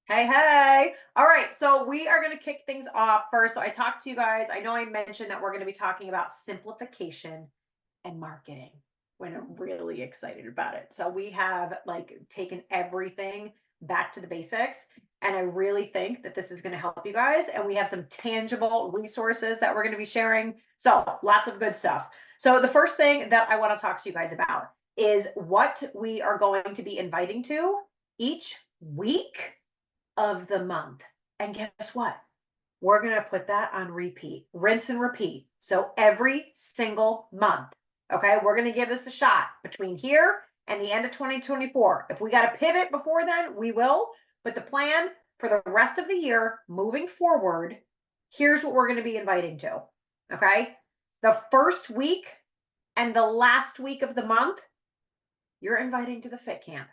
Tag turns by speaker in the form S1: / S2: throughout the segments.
S1: Hey, hey. All right. So we are going to kick things off first. So I talked to you guys. I know I mentioned that we're going to be talking about simplification and marketing when I'm really excited about it. So we have like taken everything back to the basics. And I really think that this is going to help you guys. And we have some tangible resources that we're going to be sharing. So lots of good stuff. So the first thing that I want to talk to you guys about is what we are going to be inviting to each week of the month. And guess what? We're going to put that on repeat, rinse and repeat. So every single month, okay, we're going to give this a shot between here and the end of 2024. If we got to pivot before then, we will. But the plan for the rest of the year moving forward, here's what we're going to be inviting to, okay? The first week and the last week of the month, you're inviting to the Fit Camp.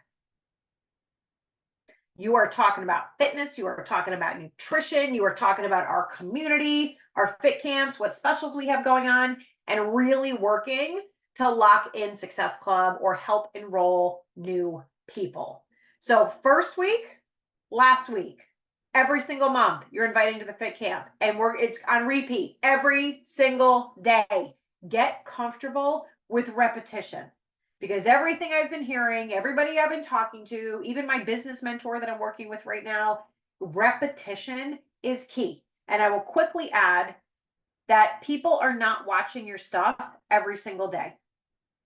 S1: You are talking about fitness, you are talking about nutrition, you are talking about our community, our fit camps, what specials we have going on, and really working to lock in Success Club or help enroll new people. So, first week, last week, every single month, you're inviting to the fit camp, and it's on repeat every single day. Get comfortable with repetition because everything I've been hearing, everybody I've been talking to, even my business mentor that I'm working with right now, repetition is key. And I will quickly add that people are not watching your stuff every single day.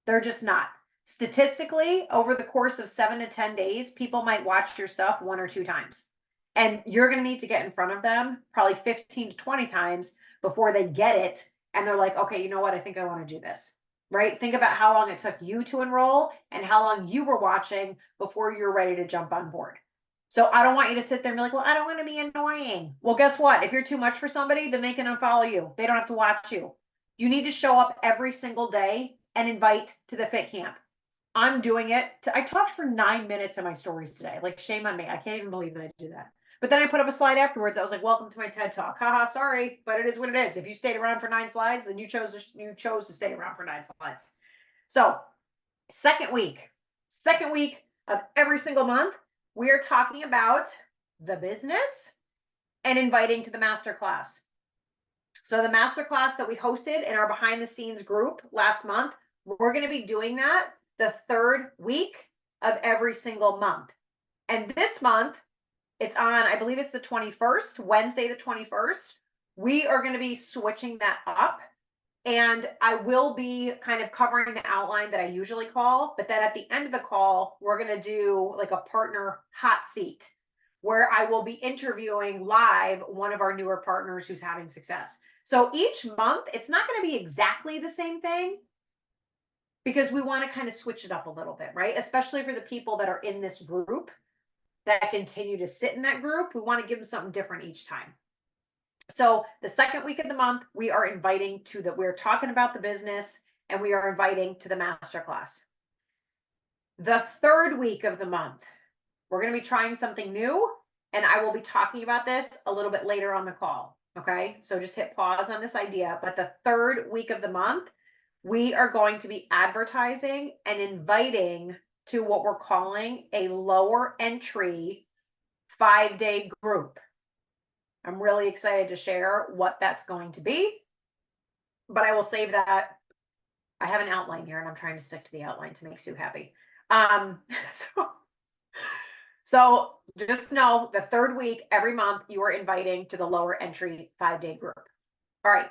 S1: They're just not. Statistically, over the course of 7 to 10 days, people might watch your stuff 1 or 2 times. And you're going to need to get in front of them probably 15 to 20 times before they get it. And they're like, okay, you know what? I think I want to do this. Right? Think about how long it took you to enroll and how long you were watching before you're ready to jump on board. So I don't want you to sit there and be like, well, I don't want to be annoying. Well, guess what? If you're too much for somebody, then they can unfollow you. They don't have to watch you. You need to show up every single day and invite to the fit camp. I'm doing it. I talked for 9 minutes in my stories today. Like, shame on me. I can't even believe that I did that. But then I put up a slide afterwards. I was like, welcome to my TED Talk. Haha, sorry, but it is what it is. If you stayed around for 9 slides, then you chose to stay around for 9 slides. So, second week of every single month, we are talking about the business and inviting to the masterclass. So the masterclass that we hosted in our behind the scenes group last month, we're going to be doing that the third week of every single month. And this month, it's on, I believe it's the 21st, Wednesday, the 21st. We are going to be switching that up. And I will be kind of covering the outline that I usually call, but then at the end of the call, we're going to do like a partner hot seat where I will be interviewing live one of our newer partners who's having success. So each month, it's not going to be exactly the same thing because we want to kind of switch it up a little bit, right? Especially for the people that are in this group that continue to sit in that group. We want to give them something different each time. So the second week of the month, we're talking about the business and we are inviting to the masterclass. The third week of the month, we're going to be trying something new and I will be talking about this a little bit later on the call. Okay. So just hit pause on this idea. But the third week of the month, we are going to be advertising and inviting to what we're calling a lower entry 5-day group. I'm really excited to share what that's going to be, but I will save that. I have an outline here and I'm trying to stick to the outline to make Sue happy. So just know the third week, every month, you are inviting to the lower entry 5-day group. All right.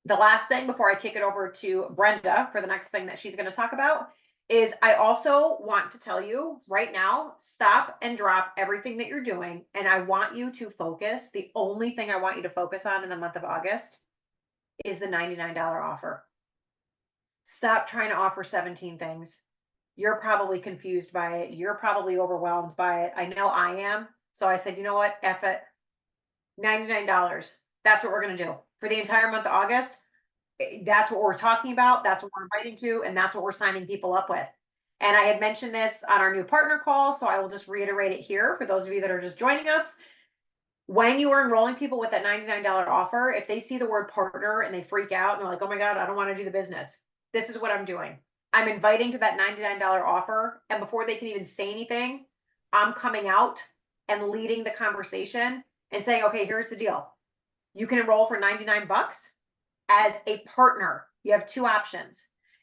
S1: The last thing before I kick it over to Brenda for the next thing that she's going to talk about is I also want to tell you right now, stop and drop everything that you're doing. And I want you to focus. The only thing I want you to focus on in the month of August is the $99 offer. Stop trying to offer 17 things. You're probably confused by it. You're probably overwhelmed by it. I know I am. So I said, you know what? F it. $99. That's what we're going to do for the entire month of August. That's what we're talking about. That's what we're inviting to, and that's what we're signing people up with. And I had mentioned this on our new partner call, so I will just reiterate it here for those of you that are just joining us. When you are enrolling people with that $99 offer, if they see the word partner and they freak out and they're like, oh my God, I don't want to do the business. This is what I'm doing. I'm inviting to that $99 offer. And before they can even say anything, I'm coming out and leading the conversation and saying, okay, here's the deal. You can enroll for 99 bucks as a partner. You have two options.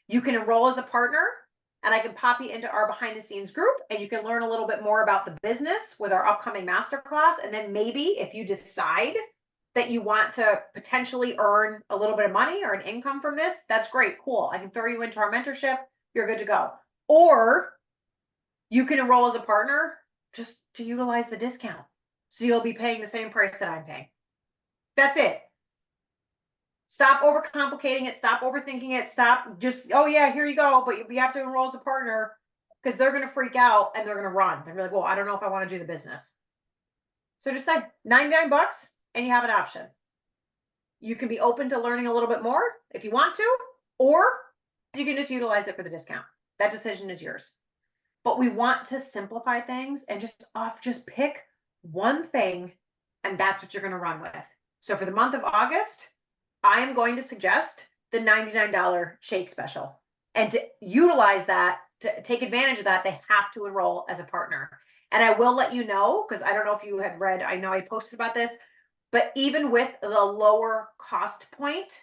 S1: You can enroll as a partner, and I can pop you into our behind the scenes group, and you can learn a little bit more about the business with our upcoming masterclass. And then maybe if you decide that you want to potentially earn a little bit of money or an income from this, that's great. Cool. I can throw you into our mentorship. You're good to go. Or you can enroll as a partner just to utilize the discount. So you'll be paying the same price that I'm paying. That's it. Stop overcomplicating it. Stop overthinking it. Stop just, oh yeah, here you go. But you have to enroll as a partner, because they're going to freak out and they're going to run. They're like, well, I don't know if I want to do the business. So just say 99 bucks and you have an option. You can be open to learning a little bit more if you want to, or you can just utilize it for the discount. That decision is yours. But we want to simplify things and just pick one thing, and that's what you're going to run with. So for the month of August, I am going to suggest the $99 shake special. And to utilize that, to take advantage of that, they have to enroll as a partner. And I will let you know, because I don't know if you had read, I know I posted about this, but even with the lower cost point,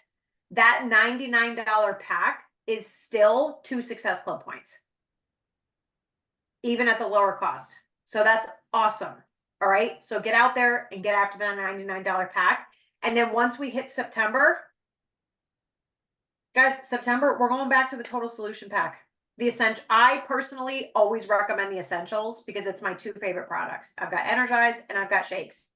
S1: that $99 pack is still 2 Success Club points, even at the lower cost. So that's awesome. All right. So get out there and get after that $99 pack. And then once we hit September, guys, September, we're going back to the total solution pack. The essential, I personally always recommend the essentials because it's my 2 favorite products. I've got Energize and I've got shakes.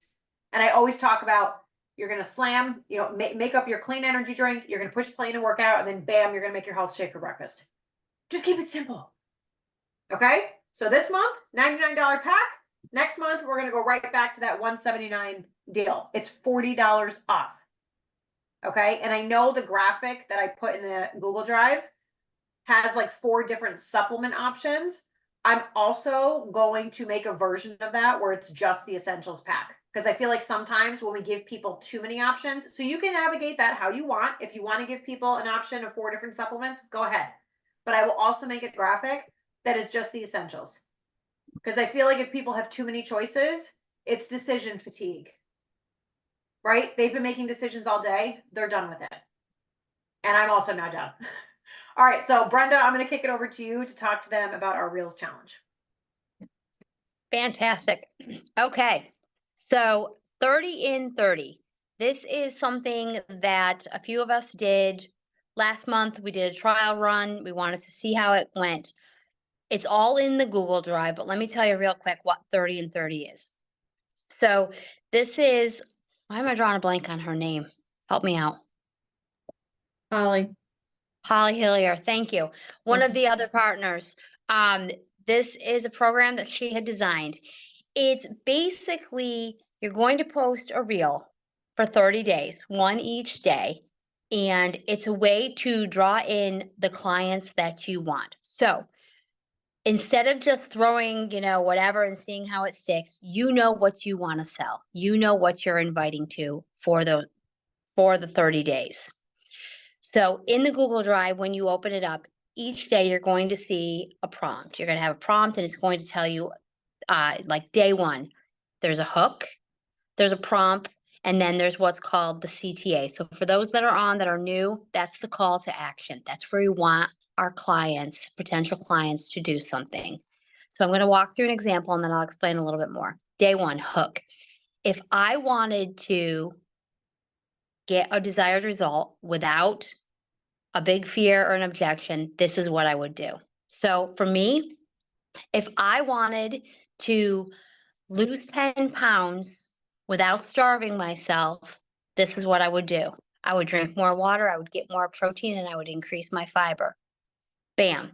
S1: And I always talk about, you're going to slam, make up your clean energy drink. You're going to push play in a workout, and then bam, you're going to make your health shake for breakfast. Just keep it simple. Okay. So this month, $99 pack. Next month, we're going to go right back to that $179 deal. It's $40 off. Okay. And I know the graphic that I put in the Google Drive has like 4 different supplement options. I'm also going to make a version of that where it's just the essentials pack, because I feel like sometimes when we give people too many options, so you can navigate that how you want. If you want to give people an option of 4 different supplements, go ahead. But I will also make a graphic that is just the essentials, because I feel like if people have too many choices, it's decision fatigue, right? They've been making decisions all day. They're done with it. And I'm also now done. All right. So Brenda, I'm going to kick it over to you to talk to them about our Reels challenge.
S2: Fantastic. Okay. So 30 in 30. This is something that a few of us did last month. We did a trial run. We wanted to see how it went. It's all in the Google Drive, but let me tell you real quick what 30 in 30 is. So this is, why am I drawing a blank on her name? Help me out.
S3: Holly
S2: Hillier. Thank you. One of the other partners. This is a program that she had designed. It's basically, you're going to post a reel for 30 days, one each day. And it's a way to draw in the clients that you want. So instead of just throwing, whatever and seeing how it sticks, what you want to sell. What you're inviting to for the 30 days. So in the Google Drive, when you open it up, each day you're going to see a prompt. You're going to have a prompt, and it's going to tell you, like day 1, there's a hook, there's a prompt, and then there's what's called the CTA. So for those that are new, that's the call to action. That's where we want our clients, potential clients, to do something. So I'm going to walk through an example, and then I'll explain a little bit more. Day 1, hook. If I wanted to get a desired result without a big fear or an objection, this is what I would do. So for me, if I wanted to lose 10 pounds without starving myself, this is what I would do. I would drink more water, I would get more protein, and I would increase my fiber. Bam.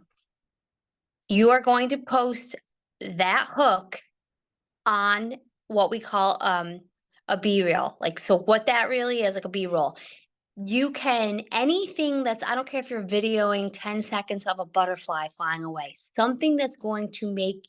S2: You are going to post that hook on what we call a B-reel. So what that really is, like a B-roll. You can, anything that's, I don't care if you're videoing 10 seconds of a butterfly flying away, something that's going to make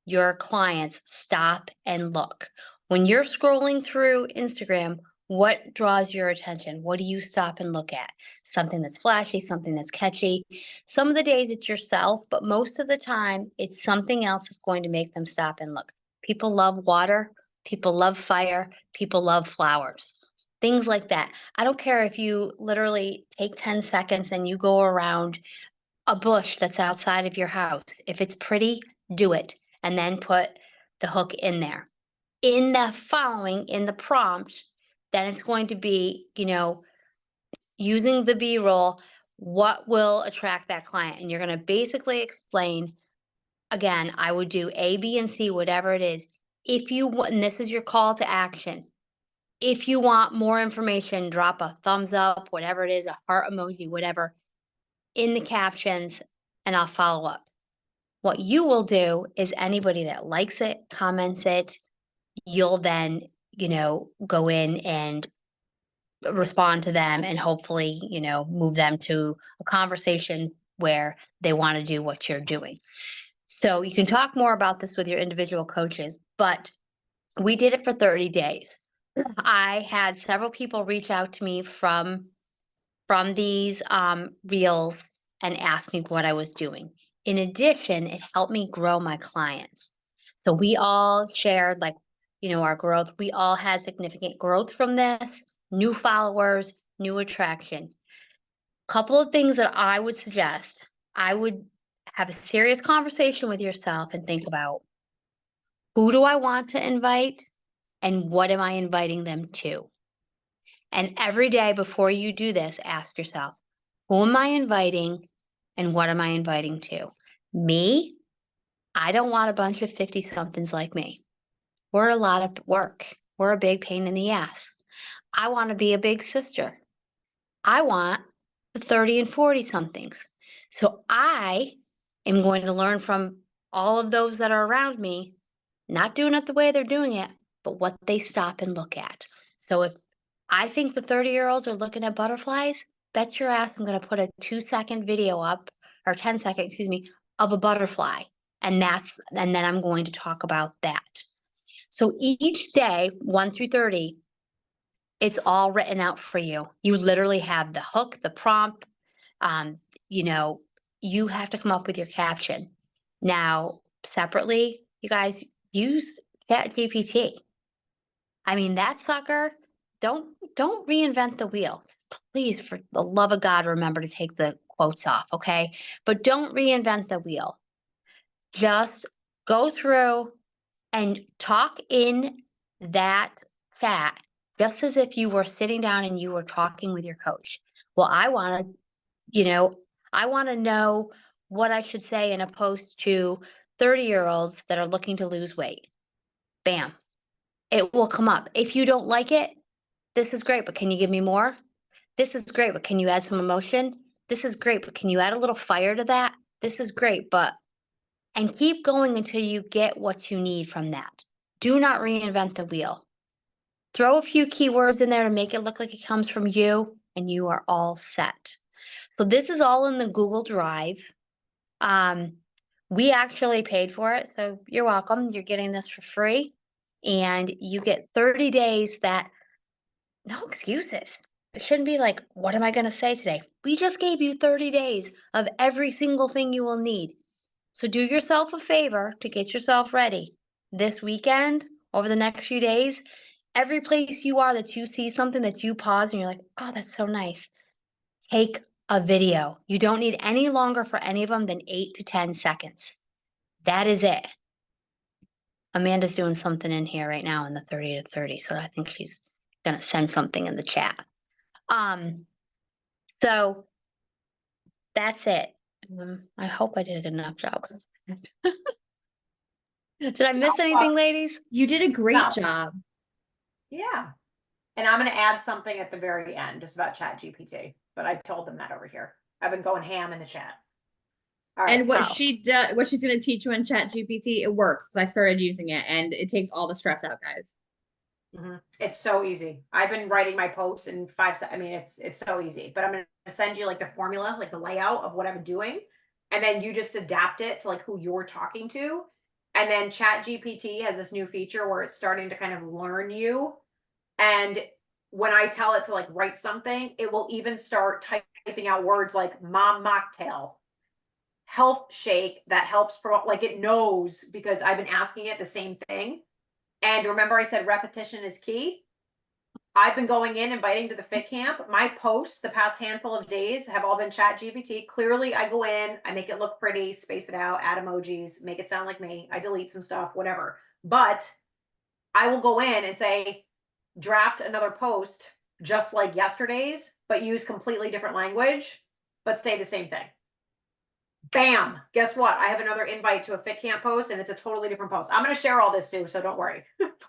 S2: your clients stop and look. When you're scrolling through Instagram, what draws your attention? What do you stop and look at? Something that's flashy, something that's catchy. Some of the days it's yourself, but most of the time it's something else that's going to make them stop and look. People love water, people love fire, people love flowers, things like that. I don't care if you literally take 10 seconds and you go around a bush that's outside of your house. If it's pretty, do it, and then put the hook in there. In the prompt, then it's going to be, using the B-roll, what will attract that client? And you're going to basically explain, again, I would do A, B, and C, whatever it is. If you want, and this is your call to action. If you want more information, drop a thumbs up, whatever it is, a heart emoji, whatever, in the captions, and I'll follow up. What you will do is anybody that likes it, comments it, you'll then, go in and respond to them and hopefully, move them to a conversation where they want to do what you're doing. So you can talk more about this with your individual coaches, but we did it for 30 days. I had several people reach out to me from these reels and ask me what I was doing. In addition, it helped me grow my clients. So we all shared our growth. We all had significant growth from this, new followers, new attraction. Couple of things that I would suggest. I would have a serious conversation with yourself and think about, who do I want to invite and what am I inviting them to? And every day before you do this, ask yourself, who am I inviting and what am I inviting to? Me, I don't want a bunch of 50-somethings like me. We're a lot of work. We're a big pain in the ass. I want to be a big sister. I want the 30 and 40-somethings. So I am going to learn from all of those that are around me, not doing it the way they're doing it, but what they stop and look at. So if I think the 30-year-olds are looking at butterflies, bet your ass I'm going to put a 2-second video up, or 10-second, excuse me, of a butterfly. And then I'm going to talk about that. So each day, 1 through 30, it's all written out for you. You literally have the hook, the prompt. You have to come up with your caption. Now, separately, you guys use ChatGPT. I mean, that sucker, don't reinvent the wheel. Please, for the love of God, remember to take the quotes off, okay? But don't reinvent the wheel. Just go through and talk in that chat just as if you were sitting down and you were talking with your coach. Well, I want to know what I should say in a post to 30-year-olds that are looking to lose weight. Bam. It will come up. If you don't like it, this is great, but can you give me more? This is great, but can you add some emotion? This is great, but can you add a little fire to that? This is great, and keep going until you get what you need from that. Do not reinvent the wheel. Throw a few keywords in there to make it look like it comes from you, and you are all set. So this is all in the Google Drive. We actually paid for it, so you're welcome. You're getting this for free, and you get 30 days that, no excuses. It shouldn't be like, what am I going to say today? We just gave you 30 days of every single thing you will need. So do yourself a favor to get yourself ready. This weekend, over the next few days, every place you are that you see something that you pause and you're like, oh, that's so nice. Take a video. You don't need any longer for any of them than 8 to 10 seconds. That is it. Amanda's doing something in here right now in the 30 to 30. So I think she's going to send something in the chat. So that's it. I hope I did a good enough job. Did I miss anything, ladies?
S3: You did a great
S1: No.
S3: job.
S1: Yeah. And I'm going to add something at the very end just about ChatGPT, but I told them that over here. I've been going ham in the chat. All right.
S3: And what she's going to teach you in ChatGPT, it works. I started using it and it takes all the stress out, guys.
S1: It's so easy. I've been writing my posts in 5 seconds. I mean, it's so easy, but I'm going to send you like the formula, like the layout of what I'm doing. And then you just adapt it to like who you're talking to. And then ChatGPT has this new feature where it's starting to kind of learn you. And when I tell it to like write something, it will even start typing out words like mom mocktail, health shake that helps promote, like it knows because I've been asking it the same thing. And remember I said repetition is key. I've been going in, inviting to the fit camp. My posts the past handful of days have all been chat GPT. Clearly I go in, I make it look pretty, space it out, add emojis, make it sound like me. I delete some stuff, whatever. But I will go in and say, draft another post just like yesterday's, but use completely different language, but say the same thing. Bam, guess what? I have another invite to a fit camp post and it's a totally different post. I'm going to share all this too, so don't worry.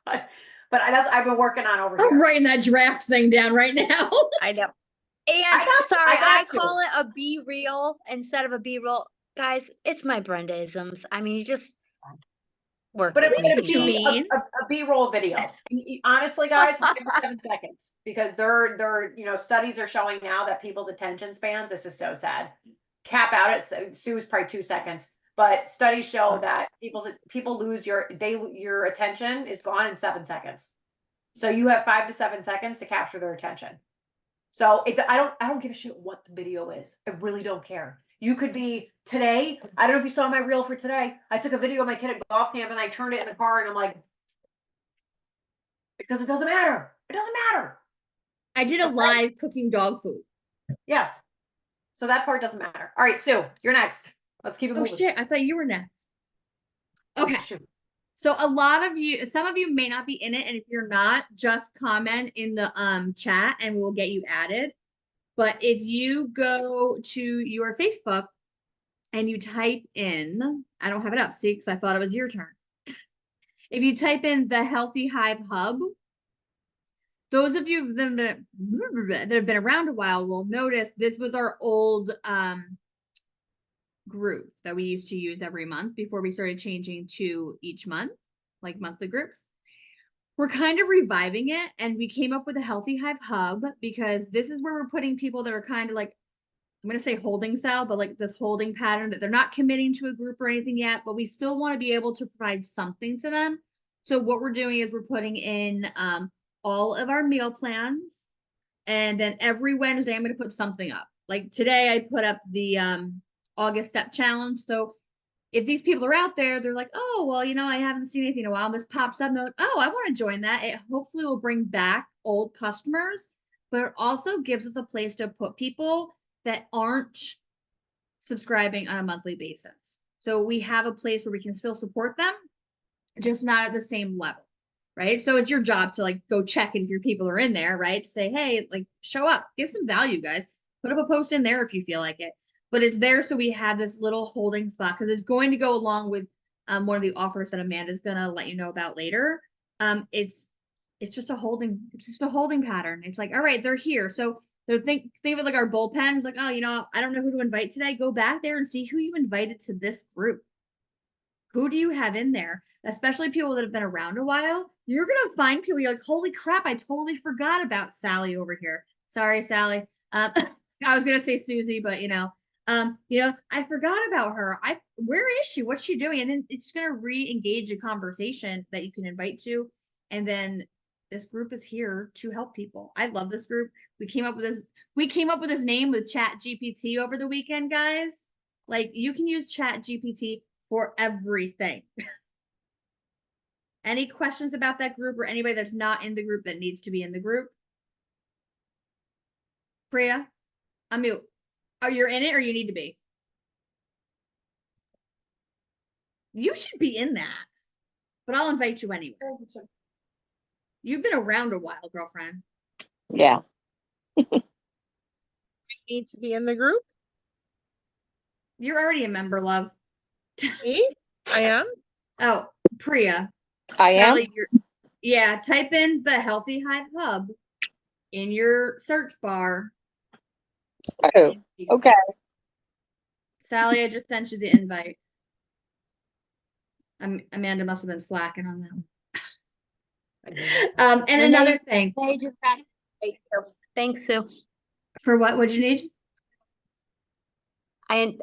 S1: but that's I've been working on over
S3: I'm
S1: here.
S3: writing that draft thing down right now.
S2: I know.
S1: I
S2: And
S1: got-
S2: sorry,
S1: I
S2: I
S1: got you.
S2: call it a be real instead of a be roll. Guys, it's my Brendaisms. I mean, you just work
S1: But it
S2: with me,
S1: would
S2: people.
S1: be a B-roll video. And honestly, guys, 5 to 7 seconds, because they're studies are showing now that people's attention spans. This is so sad. Cap out at Sue's probably 2 seconds, but studies show that people lose your attention is gone in 7 seconds. So you have 5 to 7 seconds to capture their attention. So I don't give a shit what the video is. I really don't care. You could be today. I don't know if you saw my reel for today. I took a video of my kid at golf camp and I turned it in the car and I'm like, because it doesn't matter. It doesn't matter.
S3: I did a live cooking dog food.
S1: Yes. So that part doesn't matter. All right, Sue, you're next. Let's keep it
S3: Oh
S1: moving.
S3: shit, I thought you were next.
S1: Oh,
S3: Okay.
S1: shoot.
S3: So some of you may not be in it, and if you're not, just comment in the chat and we'll get you added. But if you go to your Facebook and you type in, I don't have it up, see, because I thought it was your turn. If you type in the Healthy Hive Hub, those of you that have been around a while will notice this was our old group that we used to use every month before we started changing to each month, like monthly groups. We're kind of reviving it, and we came up with a Healthy Hive Hub because this is where we're putting people that are kind of like, I'm going to say holding cell, but like this holding pattern that they're not committing to a group or anything yet, but we still want to be able to provide something to them. So what we're doing is we're putting in all of our meal plans, and then every Wednesday I'm going to put something up. Like today I put up the August Step Challenge. So if these people are out there, they're like, oh, well, I haven't seen anything in a while. This pops up and they're like, oh, I want to join that. It hopefully will bring back old customers, but it also gives us a place to put people that aren't subscribing on a monthly basis. So we have a place where we can still support them, just not at the same level, right? So it's your job to like go check if your people are in there, right? To say, hey, like show up, give some value, guys. Put up a post in there if you feel like it. But it's there so we have this little holding spot because it's going to go along with one of the offers that Amanda's gonna let you know about later. It's just a holding pattern. It's like, all right, they're here. So they're think of it like our bullpen. It's like, oh, I don't know who to invite today. Go back there and see who you invited to this group. Who do you have in there? Especially people that have been around a while. You're gonna find people you're like, holy crap, I totally forgot about Sally over here. Sorry, Sally. I was gonna say Susie, but I forgot about her. Where is she? What's she doing? And then it's gonna re-engage a conversation that you can invite to. And then this group is here to help people. I love this group. We came up with this name with Chat GPT over the weekend, guys. Like you can use Chat GPT for everything. Any questions about that group or anybody that's not in the group that needs to be in the group? Priya, unmute. Are you in it or you need to be? You should be in that, but I'll invite you anyway. You've been around a while, girlfriend.
S4: Yeah.
S5: Need to be in the group.
S3: You're already a member, love.
S5: Me? I am.
S3: Oh, Priya.
S4: I am.
S3: Sally, yeah, type in the Healthy Hive Hub in your search bar.
S4: Oh, okay.
S3: Sally, I just sent you the invite. Amanda must have been slacking on that. And another thing.
S2: They just got thanks, Sue.
S3: For what would you need?
S2: I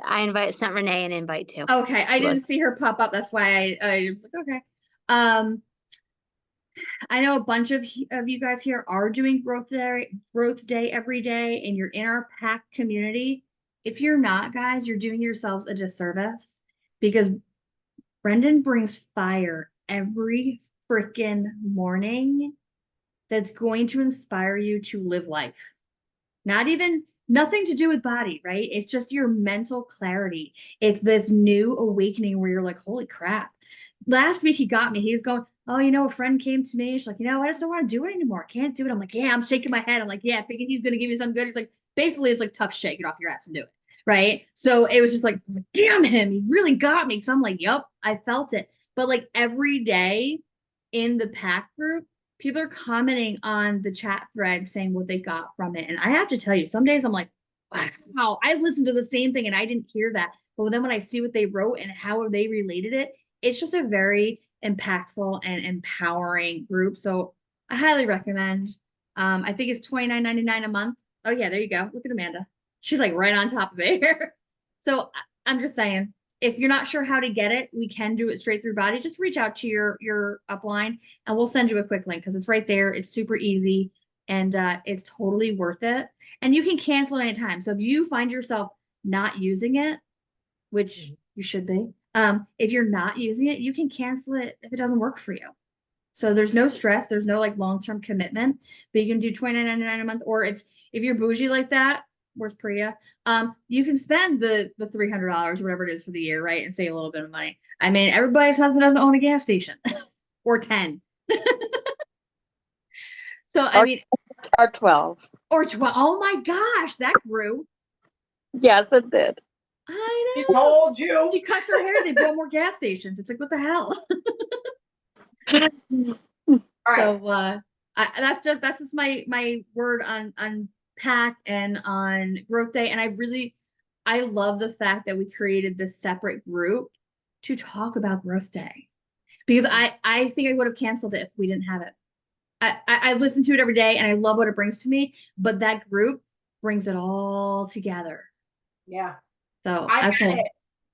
S2: sent Renee an invite too.
S3: Okay, I didn't see her pop up. That's why I was like, okay. I know a bunch of you guys here are doing growth day every day, and you're in our pack community. If you're not, guys, you're doing yourselves a disservice because Brendan brings fire every freaking morning that's going to inspire you to live life. Nothing to do with body, right? It's just your mental clarity. It's this new awakening where you're like, holy crap. Last week he got me. He's going, oh, a friend came to me. She's like, I just don't want to do it anymore. I can't do it. I'm like, yeah, I'm shaking my head. I'm like, yeah, thinking he's going to give me something good. He's like, basically, it's like tough shake it off your ass and do it. Right. So it was just like, damn him. He really got me. So I'm like, yep, I felt it. But like every day in the pack group, people are commenting on the chat thread saying what they got from it. And I have to tell you, some days I'm like, wow, I listened to the same thing and I didn't hear that. But then when I see what they wrote and how they related it, it's just a very impactful and empowering group. So I highly recommend. I think it's $29.99 a month. Oh yeah, there you go. Look at Amanda. She's like right on top of it here. So I'm just saying, if you're not sure how to get it, we can do it straight through Body. Just reach out to your upline and we'll send you a quick link because it's right there. It's super easy and it's totally worth it. And you can cancel anytime. So if you find yourself not using it, which you should be, if you're not using it, you can cancel it if it doesn't work for you. So there's no stress. There's no like long-term commitment, but you can do $29.99 a month. Or if you're bougie like that, where's Priya? You can spend the $300, whatever it is for the year, right? And save a little bit of money. I mean, everybody's husband doesn't own a gas station or 10. So I mean,
S4: Or 12.
S3: or 12. Oh my gosh, that grew.
S4: Yes, it did.
S3: I
S1: She
S3: know.
S1: told you.
S3: She cut her hair. They built more gas stations. It's like, what the hell?
S1: All right.
S3: So that's just my word on pack and on growth day. And I love the fact that we created this separate group to talk about growth day because I think I would have canceled it if we didn't have it. I listen to it every day and I love what it brings to me, but that group brings it all together.
S1: Yeah.
S3: So
S1: I
S3: that's
S1: had
S3: it.
S1: it.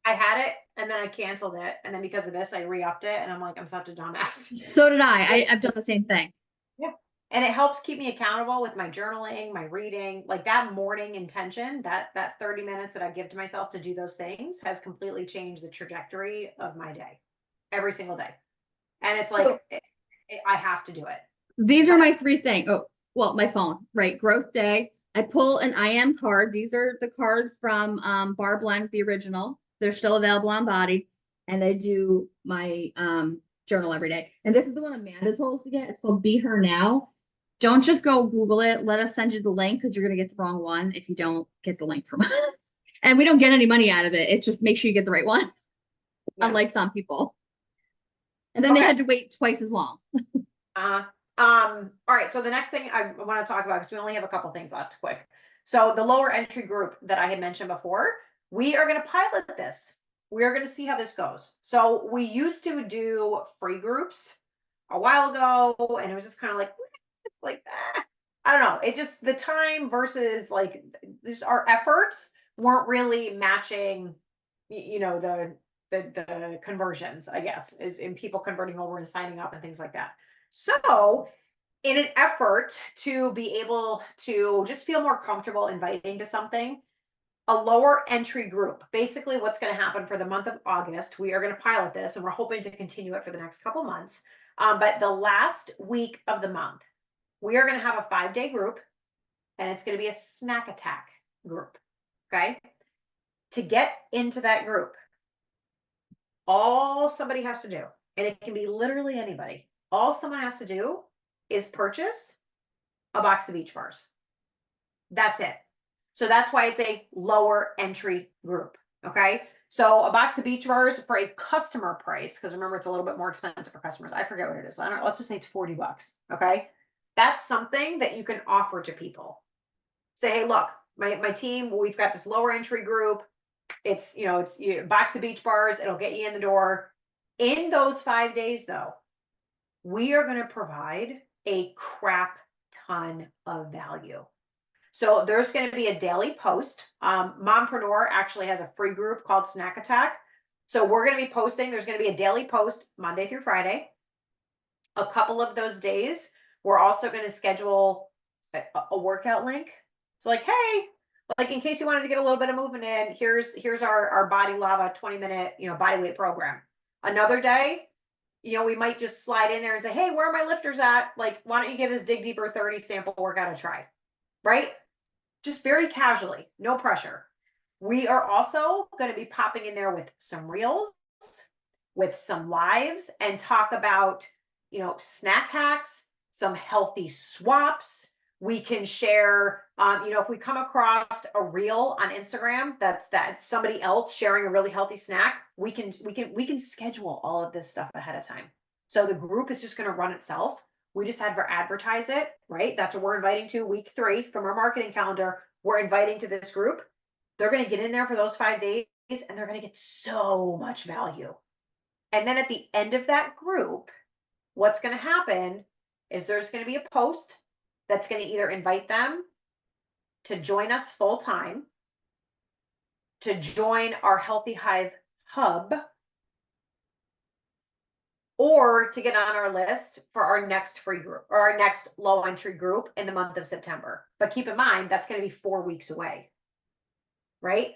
S1: I had it and then I canceled it. And then because of this, I re-upped it and I'm like, I'm such a dumbass.
S3: So did I. I've done the same thing.
S1: Yeah. And it helps keep me accountable with my journaling, my reading, like that morning intention, that 30 minutes that I give to myself to do those things has completely changed the trajectory of my day every single day. And it's like, I have to do it.
S3: These are my three things. Oh, well, my phone, right? Growth day. I pull an I am card. These are the cards from Bar Blend, the original. They're still available on Body. And I do my journal every day. And this is the one Amanda told us to get. It's called Be Her Now. Don't just go Google it. Let us send you the link because you're going to get the wrong one if you don't get the link from us. And we don't get any money out of it. It's just make sure you get the right one, unlike some people. And then they had to wait twice as long.
S1: All right. So the next thing I want to talk about, because we only have a couple things left quick. So the lower entry group that I had mentioned before, we are going to pilot this. We are going to see how this goes. So we used to do free groups a while ago, and it was just kind of like I don't know. It just the time versus like just our efforts weren't really matching, the conversions, I guess, is in people converting over and signing up and things like that. So in an effort to be able to just feel more comfortable inviting to something, a lower entry group, basically what's going to happen for the month of August, we are going to pilot this and we're hoping to continue it for the next couple months. But the last week of the month, we are going to have a 5-day group and it's going to be a snack attack group. Okay. To get into that group, all somebody has to do, and it can be literally anybody, all someone has to do is purchase a box of beach bars. That's it. So that's why it's a lower entry group. Okay. So a box of beach bars for a customer price, because remember, it's a little bit more expensive for customers. I forget what it is. I don't know. Let's just say it's $40. Okay. That's something that you can offer to people. Say, hey, look, my team, we've got this lower entry group. It's a box of beach bars. It'll get you in the door. In those 5 days, though, we are going to provide a crap ton of value. So there's going to be a daily post. Mompreneur actually has a free group called Snack Attack. So we're going to be posting. There's going to be a daily post Monday through Friday. A couple of those days, we're also going to schedule a workout link. So like, hey, Like in case you wanted to get a little bit of movement in, here's our body lava 20-minute, body weight program. Another day, we might just slide in there and say, hey, where are my lifters at? Like, why don't you give this Dig Deeper 30 sample workout a try? Right? Just very casually, no pressure. We are also going to be popping in there with some reels, with some lives, and talk about, snack hacks, some healthy swaps. We can share, if we come across a reel on Instagram that's somebody else sharing a really healthy snack, we can schedule all of this stuff ahead of time. So the group is just going to run itself. We just had to advertise it, right? That's what we're inviting to week 3 from our marketing calendar. We're inviting to this group. They're going to get in there for those 5 days and they're going to get so much value. And then at the end of that group, what's going to happen is there's going to be a post that's going to either invite them to join us full time, to join our Healthy Hive Hub, or to get on our list for our next free group or our next low entry group in the month of September. But keep in mind, that's going to be 4 weeks away, right?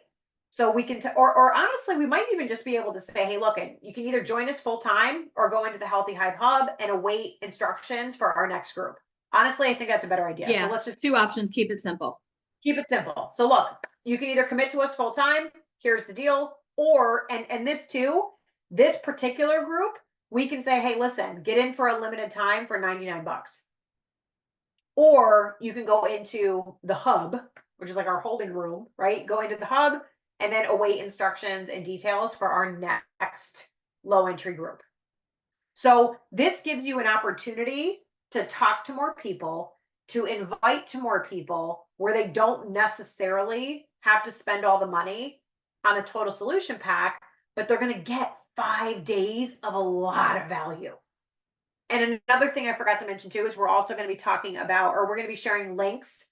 S1: So we can, or honestly, we might even just be able to say, hey, look, you can either join us full time or go into the Healthy Hive Hub and await instructions for our next group. Honestly, I think that's a better idea.
S3: Yeah,
S1: so let's just
S3: 2 options. Keep it simple.
S1: Keep it simple. So look, you can either commit to us full time. Here's the deal. Or, and this too, this particular group, we can say, hey, listen, get in for a limited time for 99 bucks. Or you can go into the hub, which is like our holding room, right? Go into the hub and then await instructions and details for our next low entry group. So this gives you an opportunity to talk to more people, to invite to more people where they don't necessarily have to spend all the money on a total solution pack, but they're going to get 5 days of a lot of value. And another thing I forgot to mention too is we're also going to be talking about, or we're going to be sharing links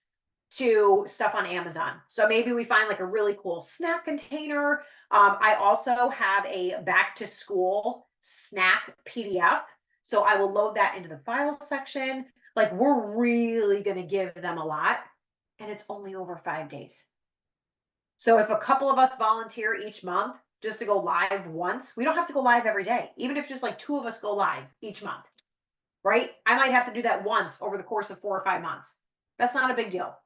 S1: to stuff on Amazon. So maybe we find like a really cool snack container. I also have a back to school snack PDF. So I will load that into the file section. Like we're really going to give them a lot and it's only over 5 days. So if a couple of us volunteer each month just to go live once, we don't have to go live every day. Even if just like 2 of us go live each month, right? I might have to do that once over the course of 4 or 5 months. That's not a big deal.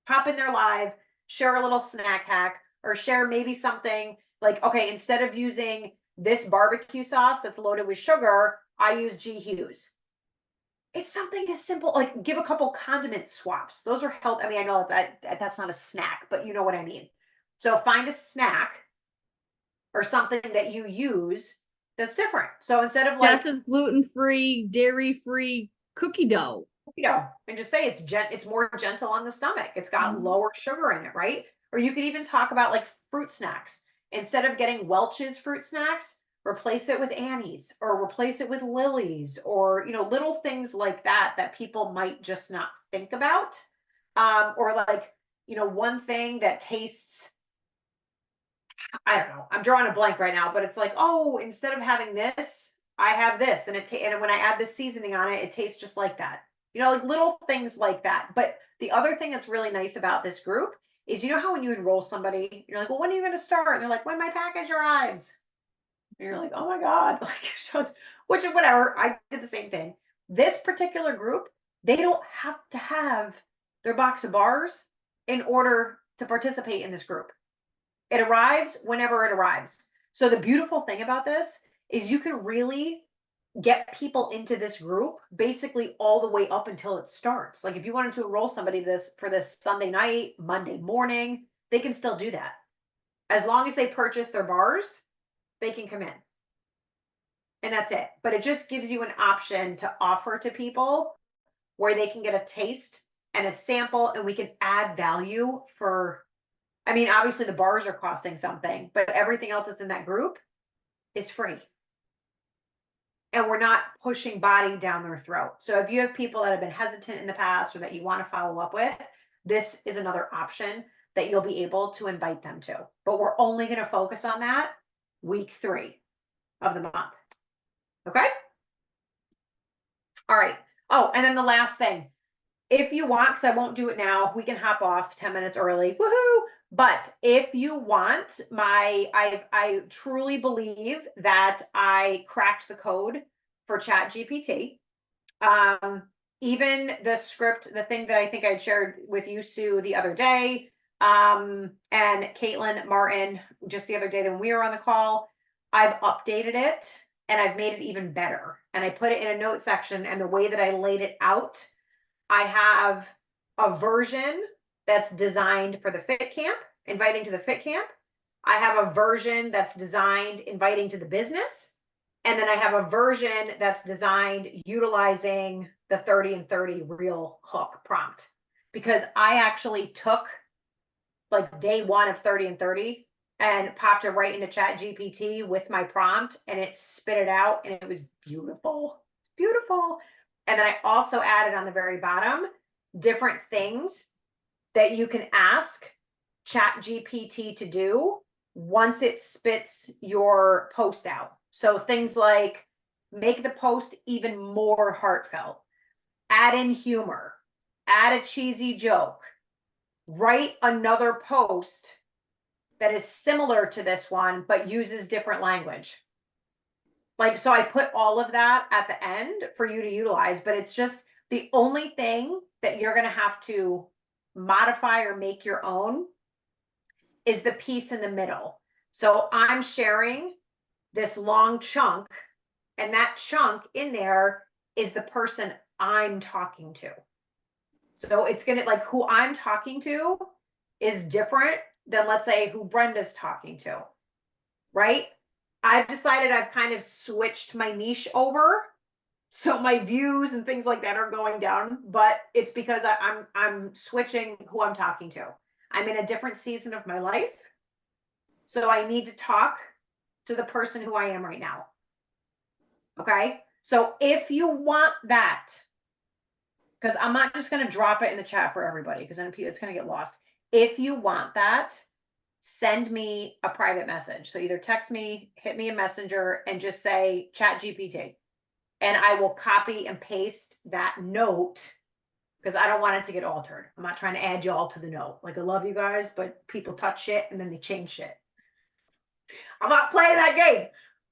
S1: Hop in there live, share a little snack hack, or share maybe something like, okay, instead of using this barbecue sauce that's loaded with sugar, I use G. Hughes. It's something as simple, like give a couple condiment swaps. Those are health. I mean, I know that's not a snack, but you know what I mean. So find a snack or something that you use that's different. So instead of like,
S3: Jess is gluten-free, dairy-free cookie dough.
S1: And just say it's more gentle on the stomach. It's got lower sugar in it, right? Or you could even talk about like fruit snacks. Instead of getting Welch's fruit snacks, replace it with Annie's or replace it with Lily's or, little things like that people might just not think about. Or like, one thing that tastes, I don't know, I'm drawing a blank right now, but it's like, oh, instead of having this, I have this. And and when I add this seasoning on it, it tastes just like that. Like little things like that. But the other thing that's really nice about this group is, how when you enroll somebody, you're like, well, when are you going to start? And they're like, when my package arrives. And you're like, oh my God, which is whatever. I did the same thing. This particular group, they don't have to have their box of bars in order to participate in this group. It arrives whenever it arrives. So the beautiful thing about this is you can really get people into this group basically all the way up until it starts. Like if you wanted to enroll somebody for this Sunday night, Monday morning, they can still do that. As long as they purchase their bars, they can come in. And that's it. But it just gives you an option to offer to people where they can get a taste and a sample, and we can add value for, I mean, obviously the bars are costing something, but everything else that's in that group is free. And we're not pushing body down their throat. So if you have people that have been hesitant in the past or that you want to follow up with, this is another option that you'll be able to invite them to. But we're only going to focus on that week 3 of the month. Okay? All right. Oh, and then the last thing. if you want, because I won't do it now, we can hop off 10 minutes early. Woohoo! But if you want, I truly believe that I cracked the code for Chat GPT. Even the script, the thing that I think I'd shared with you, Sue, the other day, and Caitlin Martin, just the other day when we were on the call, I've updated it and I've made it even better. And I put it in a note section, and the way that I laid it out, I have a version that's designed for the fit camp, inviting to the fit camp. I have a version that's designed inviting to the business. And then I have a version that's designed utilizing the 30 and 30 real hook prompt, because I actually took like day one of 30 and 30 and popped it right into Chat GPT with my prompt, and it spit it out, and it was beautiful. It's beautiful. And then I also added on the very bottom different things that you can ask Chat GPT to do once it spits your post out. So things like make the post even more heartfelt, add in humor, add a cheesy joke, write another post that is similar to this one, but uses different language. Like, so I put all of that at the end for you to utilize, but it's just the only thing that you're going to have to modify or make your own is the piece in the middle. So I'm sharing this long chunk, and that chunk in there is the person I'm talking to. So it's going to, like, who I'm talking to is different than, let's say, who Brenda's talking to, right? I've decided I've kind of switched my niche over. So my views and things like that are going down, but it's because I'm switching who I'm talking to. I'm in a different season of my life. So I need to talk to the person who I am right now. Okay. So if you want that, because I'm not just going to drop it in the chat for everybody, because then it's going to get lost. If you want that, send me a private message. So either text me, hit me a messenger, and just say Chat GPT. And I will copy and paste that note, because I don't want it to get altered. I'm not trying to add y'all to the note. Like, I love you guys, but people touch shit and then they change shit. I'm not playing that game.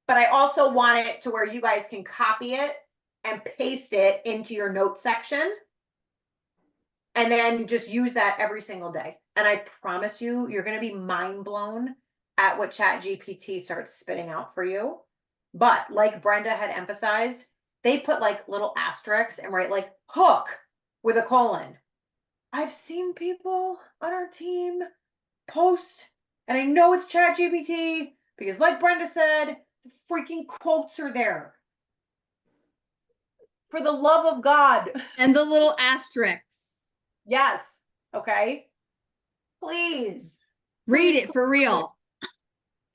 S1: But I also want it to where you guys can copy it and paste it into your note section, and then just use that every single day. And I promise you, you're going to be mind blown at what Chat GPT starts spitting out for you. But like Brenda had emphasized, they put like little asterisks and write like hook with a colon. I've seen people on our team post, and I know it's Chat GPT because, like Brenda said, the freaking quotes are there. For the love of God.
S3: And the little asterisks.
S1: Yes. Okay. Please.
S3: Read it for real.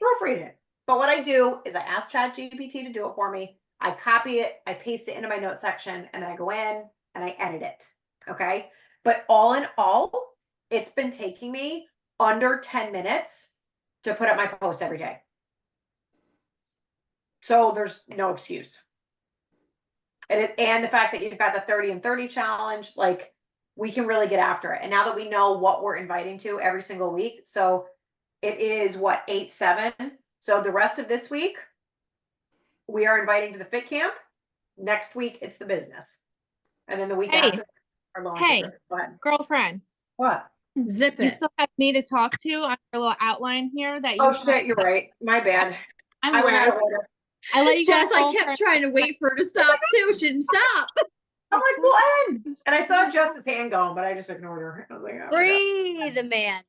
S1: Proofread it. But what I do is I ask Chat GPT to do it for me. I copy it, I paste it into my note section, and then I go in and I edit it. Okay. But all in all, it's been taking me under 10 minutes to put up my post every day. So there's no excuse. And the fact that you've got the 30 and 30 challenge, like, we can really get after it. And now that we know what we're inviting to every single week, so it is what, 8/7. So the rest of this week, we are inviting to the fit camp. Next week, it's the business. And then the week after, our launch.
S6: Hey, girlfriend.
S1: What?
S3: Zip
S6: You
S3: it.
S6: still have me to talk to on your little outline here that you.
S1: Oh shit, you're right. My bad.
S6: I'm
S1: I went out
S6: aware.
S1: of order.
S6: I let you
S3: Jess, I
S6: go.
S3: kept trying to wait for her to stop too. She didn't stop.
S1: I'm like, we'll end. And I saw Jess's hand going, but I just ignored her. I was like, oh my God.
S2: Breathe, Amanda.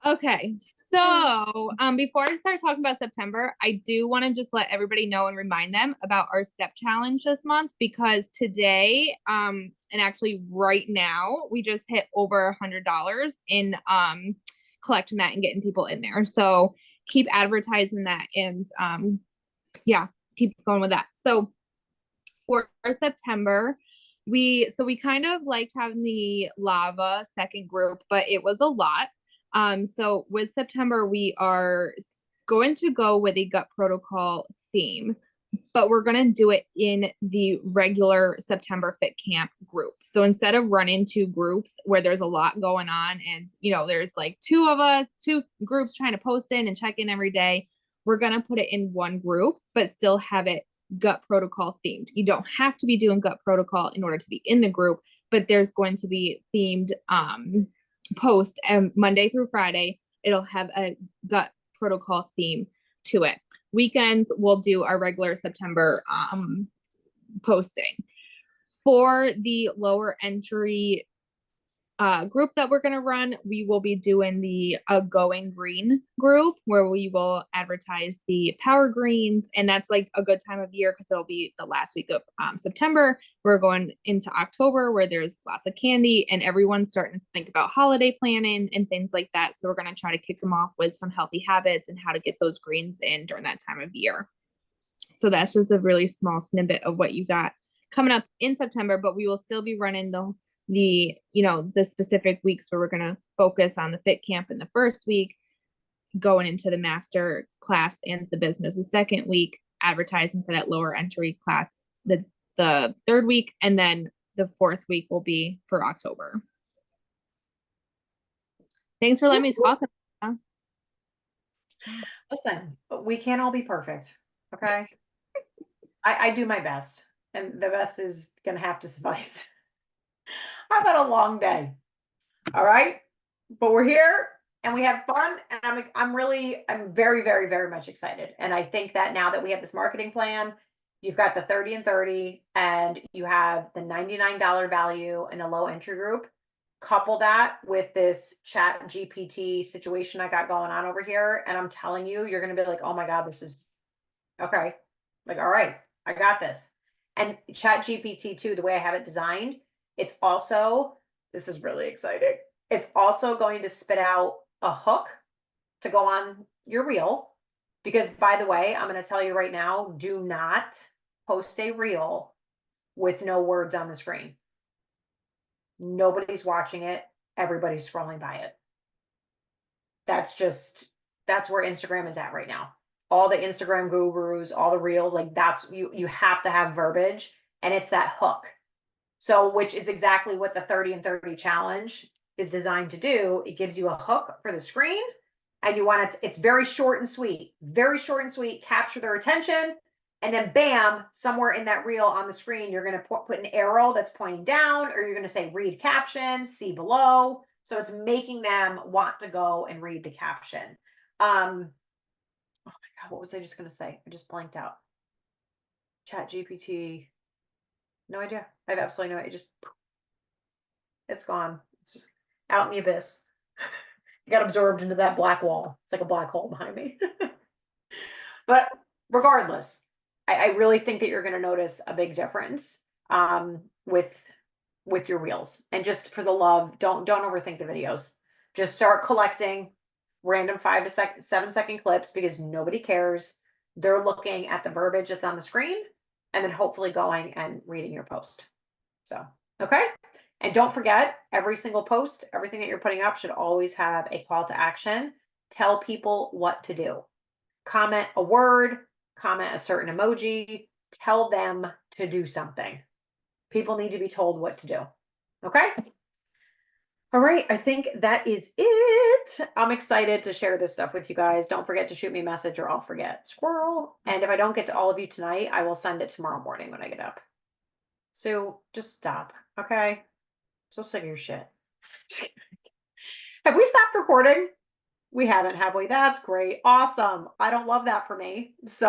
S6: Okay, so before I start talking about September, I do want to just let everybody know and remind them about our step challenge this month, because today and actually right now we just hit over $100 in collecting that and getting people in there. So keep advertising that, and yeah, keep going with that. So for September, we kind of liked having the lava second group, but it was a lot. So with September, we are going to go with a gut protocol theme but we're going to do it in the regular September Fit Camp group. So instead of running two groups where there's a lot going on and, there's like two groups trying to post in and check in every day, we're going to put it in one group, but still have it gut protocol themed. You don't have to be doing gut protocol in order to be in the group, but there's going to be themed post Monday through Friday. It'll have a gut protocol theme to it. Weekends, we'll do our regular September posting. For the lower entry group that we're going to run, we will be doing the Going Green group, where we will advertise the Power Greens, and that's like a good time of year because it'll be the last week of September. We're going into October where there's lots of candy and everyone's starting to think about holiday planning and things like that. So we're going to try to kick them off with some healthy habits and how to get those greens in during that time of year. So that's just a really small snippet of what you got coming up in September, but we will still be running the specific weeks where we're going to focus on the Fit Camp in the first week, going into the master class and the business the second week, advertising for that lower entry class the third week, and then the fourth week will be for October. Thanks for letting me talk.
S1: Listen, we can't all be perfect. Okay. I do my best, and the best is going to have to suffice. I've had a long day. All right. But we're here and we have fun. And I'm very, very, very much excited. And I think that now that we have this marketing plan, you've got the 30 and 30, and you have the $99 value in a low entry group. Couple that with this Chat GPT situation I got going on over here. And I'm telling you, you're going to be like, oh my God, this is okay. Like, all right, I got this. And Chat GPT too, the way I have it designed, it's also, this is really exciting. It's also going to spit out a hook to go on your reel. Because by the way, I'm going to tell you right now, do not post a reel with no words on the screen. Nobody's watching it. Everybody's scrolling by it. That's where Instagram is at right now. All the Instagram gurus, all the reels, like that's, you have to have verbiage, and it's that hook. So, which is exactly what the 30 and 30 challenge is designed to do. It gives you a hook for the screen, and you want it, it's very short and sweet, capture their attention. And then bam, somewhere in that reel on the screen, you're going to put an arrow that's pointing down, or you're going to say read caption, see below. So it's making them want to go and read the caption. Oh my God, what was I just going to say? I just blanked out. Chat GPT. No idea. I have absolutely no idea. It's gone. It's just out in the abyss. It got absorbed into that black wall. It's like a black hole behind me. But regardless, I really think that you're going to notice a big difference with your reels. And just for the love, don't overthink the videos. Just start collecting random 5 to 7 second clips, because nobody cares. They're looking at the verbiage that's on the screen, and then hopefully going and reading your post. So, okay. And don't forget, every single post, everything that you're putting up should always have a call to action. Tell people what to do. Comment a word, comment a certain emoji, tell them to do something. People need to be told what to do. Okay. All right. I think that is it. I'm excited to share this stuff with you guys. Don't forget to shoot me a message or I'll forget. Squirrel. And if I don't get to all of you tonight, I will send it tomorrow morning when I get up. So just stop. Okay. So sick of your shit. Have we stopped recording? We haven't, have we? That's great. Awesome. I don't love that for me. So